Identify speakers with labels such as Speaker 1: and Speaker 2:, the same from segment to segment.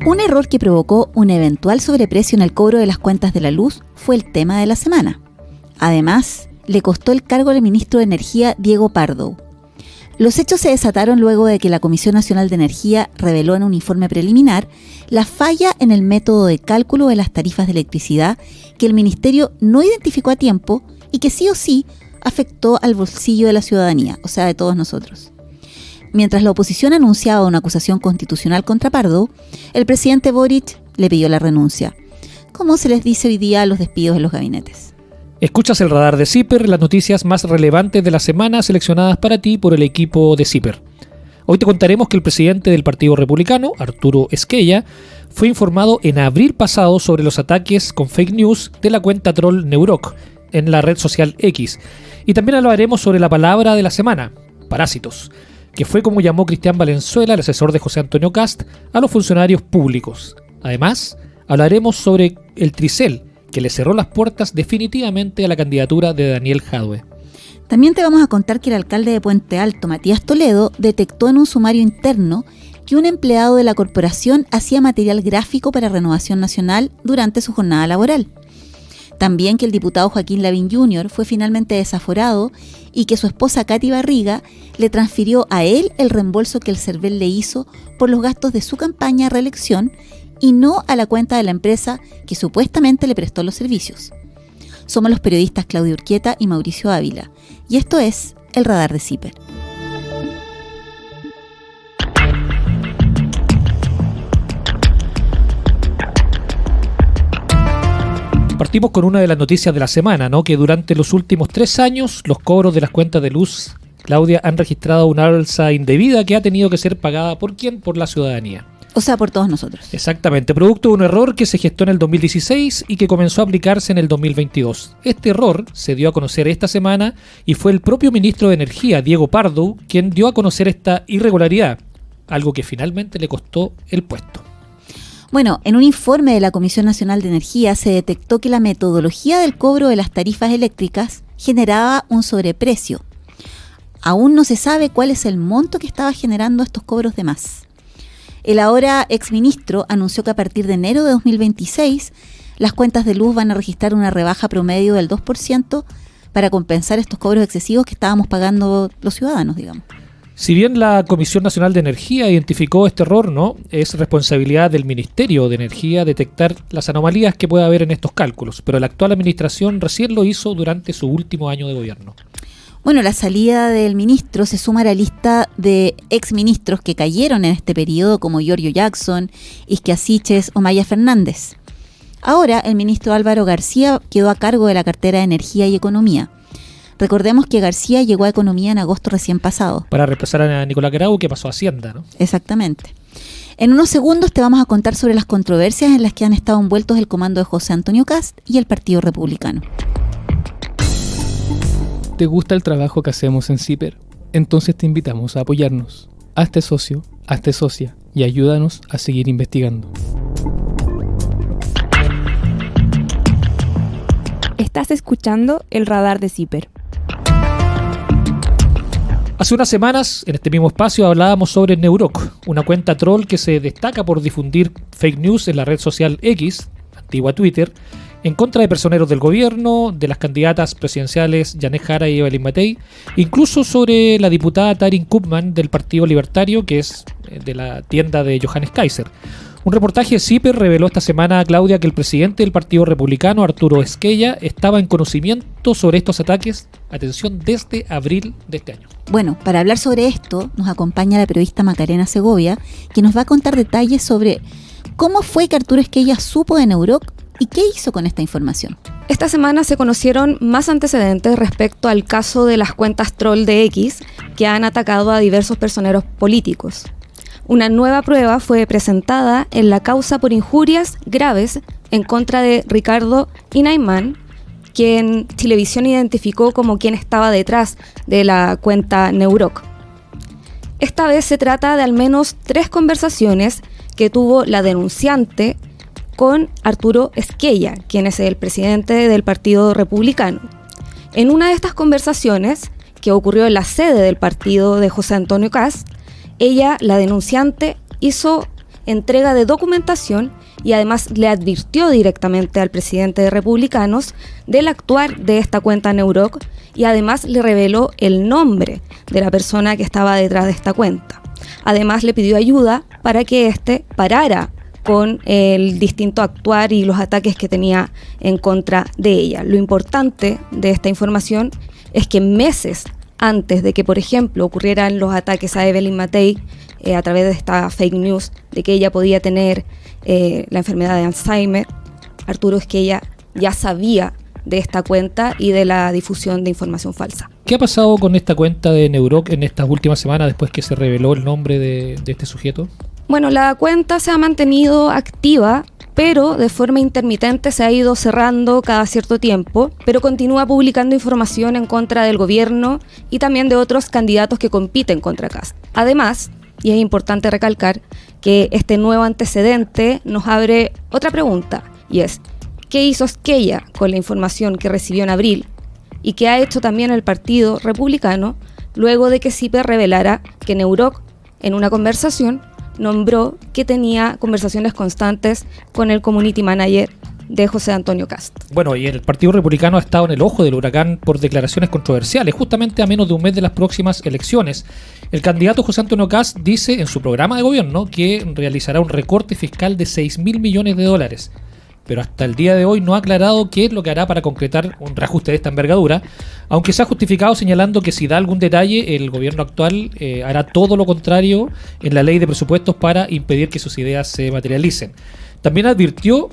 Speaker 1: Un error que provocó un eventual sobreprecio en el cobro de las cuentas de la luz fue el tema de la semana. Además, le costó el cargo al ministro de Energía, Diego Pardo. Los hechos se desataron luego de que la Comisión Nacional de Energía reveló en un informe preliminar la falla en el método de cálculo de las tarifas de electricidad que el ministerio no identificó a tiempo y que sí o sí afectó al bolsillo de la ciudadanía, o sea, de todos nosotros. Mientras la oposición anunciaba una acusación constitucional contra Pardo, el presidente Boric le pidió la renuncia, como se les dice hoy día a los despidos en los gabinetes.
Speaker 2: Escuchas el radar de CIPER, las noticias más relevantes de la semana seleccionadas para ti por el equipo de CIPER. Hoy te contaremos que el presidente del Partido Republicano, Arturo Esquella, fue informado en abril pasado sobre los ataques con fake news de la cuenta troll Neuroc en la red social X. Y también hablaremos sobre la palabra de la semana, parásitos, que fue como llamó Cristian Valenzuela, el asesor de José Antonio Kast, a los funcionarios públicos. Además, hablaremos sobre el Tricel, que le cerró las puertas definitivamente a la candidatura de Daniel Jadwe.
Speaker 1: También te vamos a contar que el alcalde de Puente Alto, Matías Toledo, detectó en un sumario interno que un empleado de la corporación hacía material gráfico para Renovación Nacional durante su jornada laboral. También que el diputado Joaquín Lavín Jr. fue finalmente desaforado y que su esposa Katy Barriga le transfirió a él el reembolso que el CERVEL le hizo por los gastos de su campaña a reelección y no a la cuenta de la empresa que supuestamente le prestó los servicios. Somos los periodistas Claudio Urquieta y Mauricio Ávila, y esto es El Radar de CIPER.
Speaker 2: Partimos con una de las noticias de la semana, ¿no? Que durante los últimos 3 años los cobros de las cuentas de luz, Claudia, han registrado una alza indebida que ha tenido que ser pagada ¿por quién? Por la ciudadanía.
Speaker 1: O sea, por todos nosotros.
Speaker 2: Exactamente, producto de un error que se gestó en el 2016 y que comenzó a aplicarse en el 2022. Este error se dio a conocer esta semana y fue el propio ministro de Energía, Diego Pardo, quien dio a conocer esta irregularidad, algo que finalmente le costó el puesto.
Speaker 1: Bueno, en un informe de la Comisión Nacional de Energía se detectó que la metodología del cobro de las tarifas eléctricas generaba un sobreprecio. Aún no se sabe cuál es el monto que estaba generando estos cobros de más. El ahora exministro anunció que a partir de enero de 2026 las cuentas de luz van a registrar una rebaja promedio del 2% para compensar estos cobros excesivos que estábamos pagando los ciudadanos, digamos.
Speaker 2: Si bien la Comisión Nacional de Energía identificó este error, ¿no? Es responsabilidad del Ministerio de Energía detectar las anomalías que pueda haber en estos cálculos, pero la actual administración recién lo hizo durante su último año de gobierno.
Speaker 1: Bueno, la salida del ministro se suma a la lista de exministros que cayeron en este periodo, como Giorgio Jackson, Isquia Siches o Maya Fernández. Ahora, el ministro Álvaro García quedó a cargo de la cartera de Energía y Economía. Recordemos que García llegó a Economía en agosto recién pasado.
Speaker 2: Para reemplazar a Nicolás Grau, que pasó a Hacienda, ¿no?
Speaker 1: Exactamente. En unos segundos te vamos a contar sobre las controversias en las que han estado envueltos el comando de José Antonio Kast y el Partido Republicano.
Speaker 3: ¿Te gusta el trabajo que hacemos en CIPER? Entonces te invitamos a apoyarnos. Hazte socio, hazte socia y ayúdanos a seguir investigando.
Speaker 4: Estás escuchando El Radar de CIPER.
Speaker 2: Hace unas semanas, en este mismo espacio, hablábamos sobre Neuroc, una cuenta troll que se destaca por difundir fake news en la red social X, antigua Twitter, en contra de personeros del gobierno, de las candidatas presidenciales Janet Jara y Evelyn Matei, incluso sobre la diputada Taryn Koopman del Partido Libertario, que es de la tienda de Johannes Kaiser. Un reportaje de CIPER reveló esta semana a Claudia que el presidente del Partido Republicano, Arturo Esquella, estaba en conocimiento sobre estos ataques, atención, desde abril de este año.
Speaker 1: Bueno, para hablar sobre esto nos acompaña la periodista Macarena Segovia, que nos va a contar detalles sobre cómo fue que Arturo Esquella supo de Neuroc y qué hizo con esta información.
Speaker 4: Esta semana se conocieron más antecedentes respecto al caso de las cuentas troll de X que han atacado a diversos personeros políticos. Una nueva prueba fue presentada en la causa por injurias graves en contra de Ricardo Inayman, quien Televisión identificó como quien estaba detrás de la cuenta Neuroc. Esta vez se trata de al menos 3 conversaciones que tuvo la denunciante con Arturo Esquella, quien es el presidente del Partido Republicano. En una de estas conversaciones, que ocurrió en la sede del partido de José Antonio Kast, ella, la denunciante, hizo entrega de documentación y además le advirtió directamente al presidente de Republicanos del actuar de esta cuenta Neuroc y además le reveló el nombre de la persona que estaba detrás de esta cuenta. Además le pidió ayuda para que éste parara con el distinto actuar y los ataques que tenía en contra de ella. Lo importante de esta información es que meses antes de que, por ejemplo, ocurrieran los ataques a Evelyn Matei, a través de esta fake news de que ella podía tener la enfermedad de Alzheimer, Arturo Esquella ya sabía de esta cuenta y de la difusión de información falsa.
Speaker 2: ¿Qué ha pasado con esta cuenta de Neuroc en estas últimas semanas después que se reveló el nombre de este sujeto?
Speaker 4: Bueno, la cuenta se ha mantenido activa, pero de forma intermitente se ha ido cerrando cada cierto tiempo, pero continúa publicando información en contra del gobierno y también de otros candidatos que compiten contra Kast. Además, y es importante recalcar que este nuevo antecedente nos abre otra pregunta, y es, ¿qué hizo Esquella con la información que recibió en abril y qué ha hecho también el Partido Republicano luego de que CIPER revelara que Neuroc, en una conversación, nombró que tenía conversaciones constantes con el community manager de José Antonio Kast?
Speaker 2: Bueno, y el Partido Republicano ha estado en el ojo del huracán por declaraciones controversiales, justamente a menos de un mes de las próximas elecciones. El candidato José Antonio Kast dice en su programa de gobierno que realizará un recorte fiscal de 6.000 millones de dólares. Pero hasta el día de hoy no ha aclarado qué es lo que hará para concretar un reajuste de esta envergadura, aunque se ha justificado señalando que si da algún detalle, el gobierno actual hará todo lo contrario en la ley de presupuestos para impedir que sus ideas se materialicen. También advirtió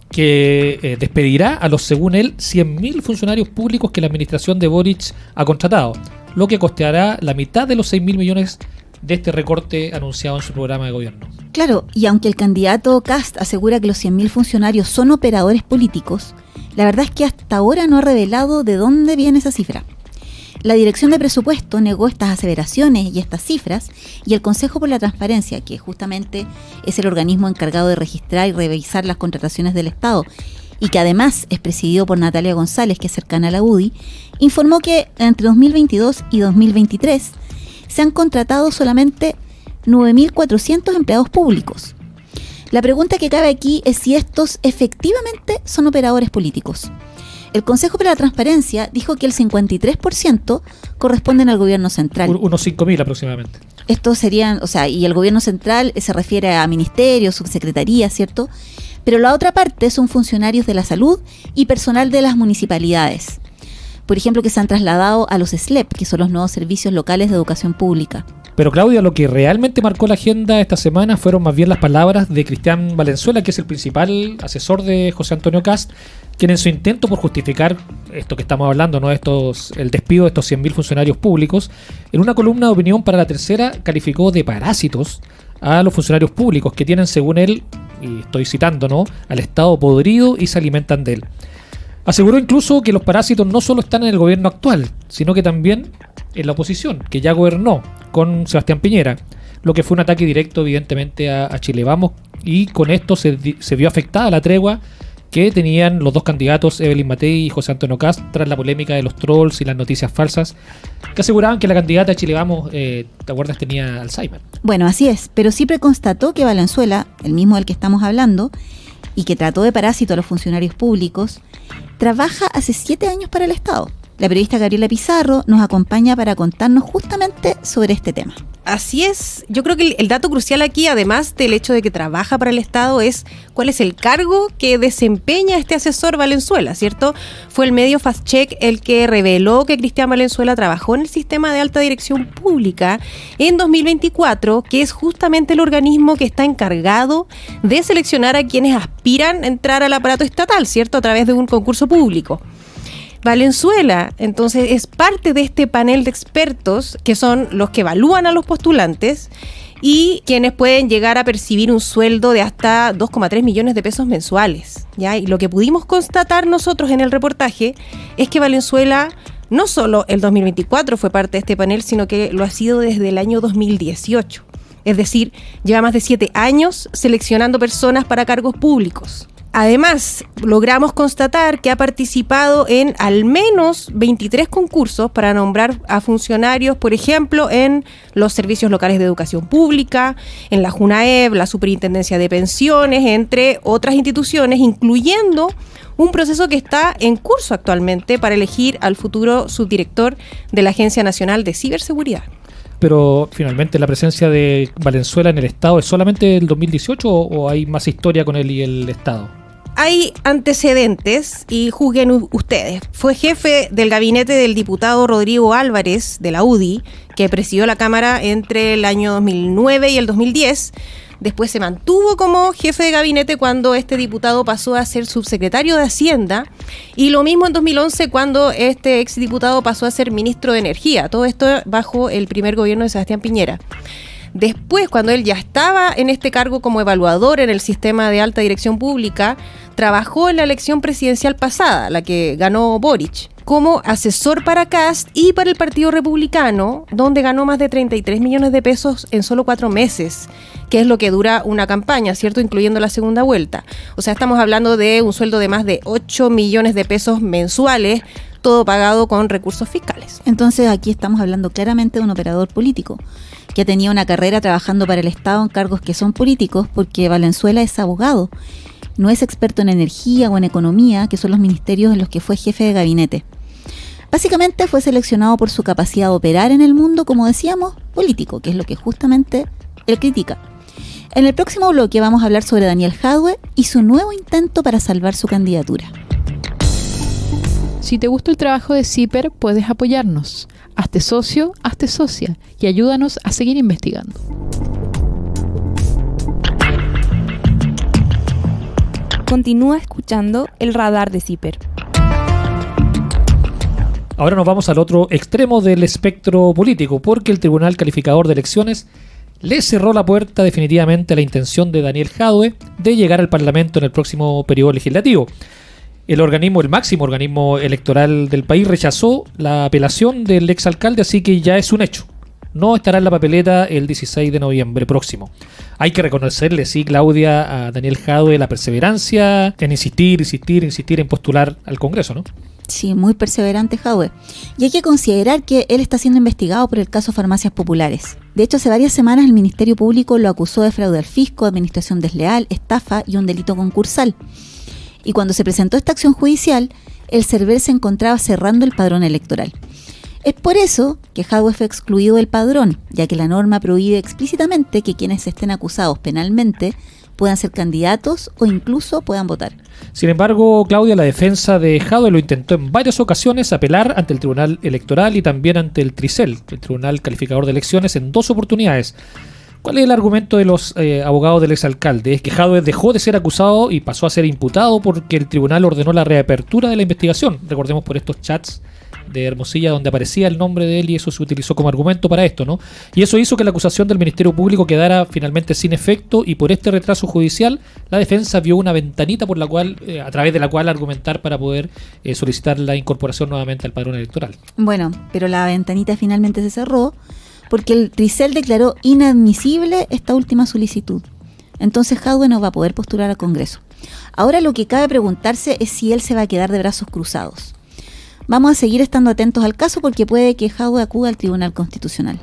Speaker 2: que despedirá a los, según él, 100.000 funcionarios públicos que la administración de Boric ha contratado, lo que costeará la mitad de los 6.000 millones de este recorte anunciado en su programa de gobierno.
Speaker 1: Claro, y aunque el candidato Kast asegura que los 100.000 funcionarios son operadores políticos, la verdad es que hasta ahora no ha revelado de dónde viene esa cifra. La Dirección de Presupuesto negó estas aseveraciones y estas cifras, y el Consejo por la Transparencia, que justamente es el organismo encargado de registrar y revisar las contrataciones del Estado, y que además es presidido por Natalia González, que es cercana a la UDI, informó que entre 2022 y 2023 se han contratado solamente 9.400 empleados públicos. La pregunta que cabe aquí es si estos efectivamente son operadores políticos. El Consejo para la Transparencia dijo que el 53% corresponden al gobierno central.
Speaker 2: Unos 5.000 aproximadamente.
Speaker 1: Estos serían, y el gobierno central se refiere a ministerios, subsecretarías, ¿cierto? Pero la otra parte son funcionarios de la salud y personal de las municipalidades. Por ejemplo, que se han trasladado a los SLEP, que son los nuevos servicios locales de educación pública.
Speaker 2: Pero Claudia, lo que realmente marcó la agenda esta semana fueron más bien las palabras de Cristian Valenzuela, que es el principal asesor de José Antonio Kast, quien en su intento por justificar esto que estamos hablando, ¿no? El despido de estos 100.000 funcionarios públicos, en una columna de opinión para La Tercera calificó de parásitos a los funcionarios públicos que tienen, según él, y estoy citando, ¿no?, al Estado podrido y se alimentan de él. Aseguró incluso que los parásitos no solo están en el gobierno actual, sino que también en la oposición, que ya gobernó con Sebastián Piñera, lo que fue un ataque directo evidentemente a Chile Vamos, y con esto se vio afectada la tregua que tenían los dos candidatos, Evelyn Matei y José Antonio Kast, tras la polémica de los trolls y las noticias falsas que aseguraban que la candidata de Chile Vamos, ¿te acuerdas?, tenía Alzheimer.
Speaker 1: Bueno, así es, pero siempre constató que Valenzuela, el mismo del que estamos hablando, y que trató de parásito a los funcionarios públicos, trabaja hace 7 años para el Estado. La periodista Gabriela Pizarro nos acompaña para contarnos justamente sobre este tema.
Speaker 5: Así es, yo creo que el dato crucial aquí, además del hecho de que trabaja para el Estado, es cuál es el cargo que desempeña este asesor Valenzuela, ¿cierto? Fue el medio Fast Check el que reveló que Cristian Valenzuela trabajó en el sistema de alta dirección pública en 2024, que es justamente el organismo que está encargado de seleccionar a quienes aspiran a entrar al aparato estatal, ¿cierto?, a través de un concurso público. Valenzuela, entonces, es parte de este panel de expertos que son los que evalúan a los postulantes y quienes pueden llegar a percibir un sueldo de hasta 2,3 millones de pesos mensuales, ¿ya? Y lo que pudimos constatar nosotros en el reportaje es que Valenzuela no solo el 2024 fue parte de este panel, sino que lo ha sido desde el año 2018. Es decir, lleva más de 7 años seleccionando personas para cargos públicos. Además, logramos constatar que ha participado en al menos 23 concursos para nombrar a funcionarios, por ejemplo, en los servicios locales de educación pública, en la JUNAEB, la Superintendencia de Pensiones, entre otras instituciones, incluyendo un proceso que está en curso actualmente para elegir al futuro subdirector de la Agencia Nacional de Ciberseguridad.
Speaker 2: Pero finalmente la presencia de Valenzuela en el Estado es solamente el 2018 o hay más historia con él y el Estado?
Speaker 5: Hay antecedentes y juzguen ustedes. Fue jefe del gabinete del diputado Rodrigo Álvarez de la UDI, que presidió la Cámara entre el año 2009 y el 2010. Después se mantuvo como jefe de gabinete cuando este diputado pasó a ser subsecretario de Hacienda, y lo mismo en 2011 cuando este exdiputado pasó a ser ministro de Energía. Todo esto bajo el primer gobierno de Sebastián Piñera. Después, cuando él ya estaba en este cargo como evaluador en el sistema de alta dirección pública, trabajó en la elección presidencial pasada, la que ganó Boric, como asesor para Kast y para el Partido Republicano, donde ganó más de 33 millones de pesos en solo 4 meses, que es lo que dura una campaña, ¿cierto? Incluyendo la segunda vuelta. O sea, estamos hablando de un sueldo de más de 8 millones de pesos mensuales, todo pagado con recursos fiscales.
Speaker 1: Entonces aquí estamos hablando claramente de un operador político que ha tenido una carrera trabajando para el Estado en cargos que son políticos, porque Valenzuela es abogado, no es experto en energía o en economía, que son los ministerios en los que fue jefe de gabinete. Básicamente fue seleccionado por su capacidad de operar en el mundo, como decíamos, político, que es lo que justamente él critica. En el próximo bloque vamos a hablar sobre Daniel Jadwe y su nuevo intento para salvar su candidatura.
Speaker 6: Si te gusta el trabajo de CIPER, puedes apoyarnos. Hazte socio, hazte socia y ayúdanos a seguir investigando.
Speaker 4: Continúa escuchando el radar de CIPER.
Speaker 2: Ahora nos vamos al otro extremo del espectro político, porque el Tribunal Calificador de Elecciones le cerró la puerta definitivamente a la intención de Daniel Jadwe de llegar al Parlamento en el próximo periodo legislativo. El máximo organismo electoral del país, rechazó la apelación del exalcalde, así que ya es un hecho. No estará en la papeleta el 16 de noviembre próximo. Hay que reconocerle, sí, Claudia, a Daniel Jadwe la perseverancia en insistir en postular al Congreso, ¿no?
Speaker 1: Sí, muy perseverante Jadwe. Y hay que considerar que él está siendo investigado por el caso Farmacias Populares. De hecho, hace varias semanas el Ministerio Público lo acusó de fraude al fisco, administración desleal, estafa y un delito concursal. Y cuando se presentó esta acción judicial, el CERVEL se encontraba cerrando el padrón electoral. Es por eso que Jadwe fue excluido del padrón, ya que la norma prohíbe explícitamente que quienes estén acusados penalmente puedan ser candidatos o incluso puedan votar.
Speaker 2: Sin embargo, Claudia, la defensa de Jadwe lo intentó en varias ocasiones apelar ante el Tribunal Electoral y también ante el TRICEL, el Tribunal Calificador de Elecciones, en 2 oportunidades. ¿Cuál es el argumento de los abogados del exalcalde? Es que Jadwe dejó de ser acusado y pasó a ser imputado porque el tribunal ordenó la reapertura de la investigación. Recordemos por estos chats de Hermosilla donde aparecía el nombre de él y eso se utilizó como argumento para esto, ¿no? Y eso hizo que la acusación del Ministerio Público quedara finalmente sin efecto, y por este retraso judicial la defensa vio una ventanita por la cual, a través de la cual argumentar para poder solicitar la incorporación nuevamente al padrón electoral.
Speaker 1: Bueno, pero la ventanita finalmente se cerró porque el TRICEL declaró inadmisible esta última solicitud. Entonces Jadwe no va a poder postular al Congreso. Ahora lo que cabe preguntarse es si él se va a quedar de brazos cruzados. Vamos a seguir estando atentos al caso porque puede que Jadwe acuda al Tribunal Constitucional.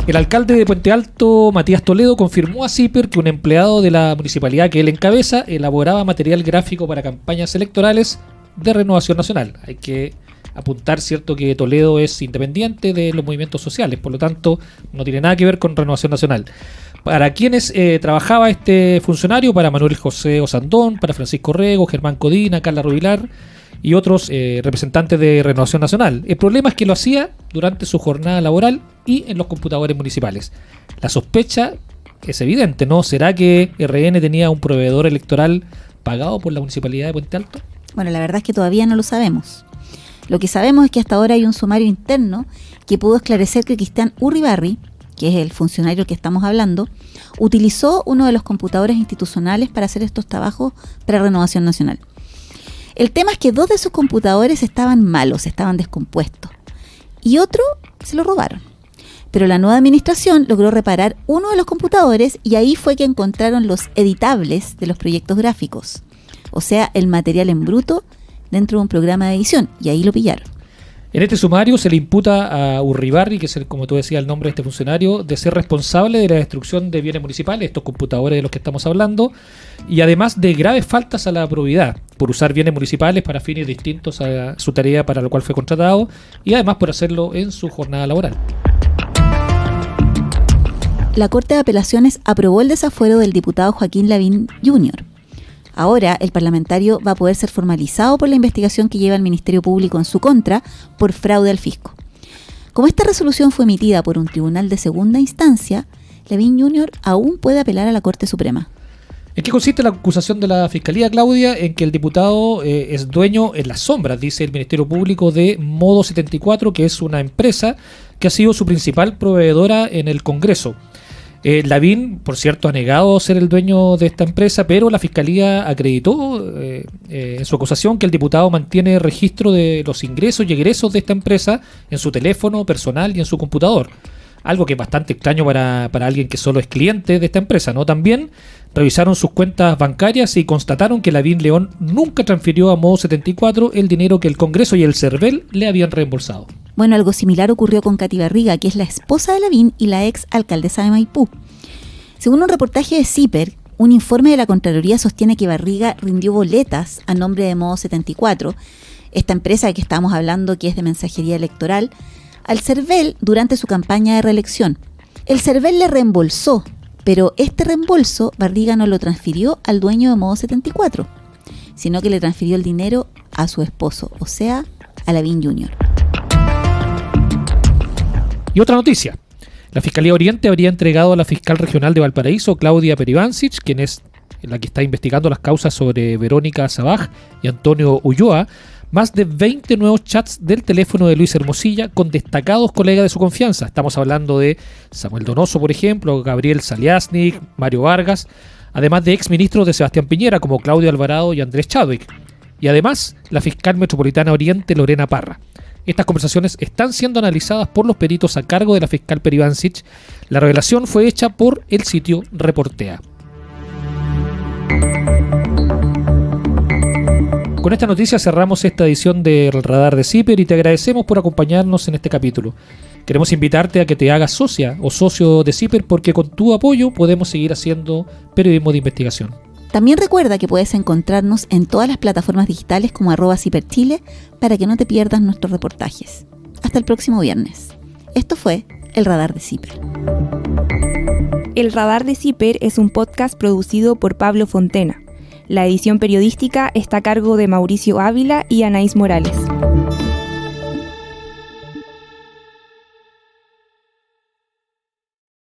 Speaker 2: El alcalde de Puente Alto, Matías Toledo, confirmó a CIPER que un empleado de la municipalidad que él encabeza elaboraba material gráfico para campañas electorales de Renovación Nacional. Hay que apuntar, cierto, que Toledo es independiente de los movimientos sociales, por lo tanto no tiene nada que ver con Renovación Nacional. Para quienes trabajaba este funcionario, para Manuel José Osandón, para Francisco Rego, Germán Codina, Carla Rubilar y otros representantes de Renovación Nacional. El problema es que lo hacía durante su jornada laboral y en los computadores municipales. La sospecha es evidente, ¿no? ¿Será que RN tenía un proveedor electoral pagado por la municipalidad de Puente Alto?
Speaker 1: Bueno, la verdad es que todavía no lo sabemos. Lo que sabemos es que hasta ahora hay un sumario interno que pudo esclarecer que Cristian Urribarri, que es el funcionario que estamos hablando, utilizó uno de los computadores institucionales para hacer estos trabajos para Renovación Nacional. El tema es que 2 de sus computadores estaban malos, estaban descompuestos, y otro se lo robaron. Pero la nueva administración logró reparar uno de los computadores y ahí fue que encontraron los editables de los proyectos gráficos. O sea, el material en bruto dentro de un programa de edición, y ahí lo pillaron.
Speaker 2: En este sumario se le imputa a Urribarri, que es, como tú decías, el nombre de este funcionario, de ser responsable de la destrucción de bienes municipales, estos computadores de los que estamos hablando, y además de graves faltas a la probidad, por usar bienes municipales para fines distintos a su tarea para la cual fue contratado, y además por hacerlo en su jornada laboral.
Speaker 1: La Corte de Apelaciones aprobó el desafuero del diputado Joaquín Lavín Jr. Ahora, el parlamentario va a poder ser formalizado por la investigación que lleva el Ministerio Público en su contra por fraude al fisco. Como esta resolución fue emitida por un tribunal de segunda instancia, Lavín Jr. aún puede apelar a la Corte Suprema.
Speaker 2: ¿En qué consiste la acusación de la Fiscalía, Claudia? En que el diputado es dueño en las sombras, dice el Ministerio Público, de Modo 74, que es una empresa que ha sido su principal proveedora en el Congreso. Lavín, por cierto, ha negado ser el dueño de esta empresa, pero la Fiscalía acreditó en su acusación que el diputado mantiene registro de los ingresos y egresos de esta empresa en su teléfono personal y en su computador. Algo que es bastante extraño para alguien que solo es cliente de esta empresa, ¿no? También revisaron sus cuentas bancarias y constataron que Lavín León nunca transfirió a Modo 74 el dinero que el Congreso y el CERVEL le habían reembolsado.
Speaker 1: Bueno, algo similar ocurrió con Katy Barriga, que es la esposa de Lavín y la ex alcaldesa de Maipú. Según un reportaje de CIPER, un informe de la Contraloría sostiene que Barriga rindió boletas a nombre de Modo 74, esta empresa de que estábamos hablando, que es de mensajería electoral, al CERVEL durante su campaña de reelección. El CERVEL le reembolsó, pero este reembolso Barriga no lo transfirió al dueño de Modo 74, sino que le transfirió el dinero a su esposo, o sea, a Lavín Jr.
Speaker 2: Y otra noticia. La Fiscalía Oriente habría entregado a la fiscal regional de Valparaíso, Claudia Peribancic, quien es la que está investigando las causas sobre Verónica Sabaj y Antonio Ulloa, más de 20 nuevos chats del teléfono de Luis Hermosilla con destacados colegas de su confianza. Estamos hablando de Samuel Donoso, por ejemplo, Gabriel Saliasnik, Mario Vargas, además de exministros de Sebastián Piñera como Claudio Alvarado y Andrés Chadwick. Y además, la fiscal metropolitana Oriente, Lorena Parra. Estas conversaciones están siendo analizadas por los peritos a cargo de la fiscal Peribancic. La revelación fue hecha por el sitio Reportea. Con esta noticia cerramos esta edición del Radar de CIPER y te agradecemos por acompañarnos en este capítulo. Queremos invitarte a que te hagas socia o socio de CIPER porque con tu apoyo podemos seguir haciendo periodismo de investigación.
Speaker 1: También recuerda que puedes encontrarnos en todas las plataformas digitales como @CIPERChile para que no te pierdas nuestros reportajes. Hasta el próximo viernes. Esto fue El Radar de CIPER.
Speaker 7: El Radar de CIPER es un podcast producido por Pablo Fontena. La edición periodística está a cargo de Mauricio Ávila y Anaís Morales.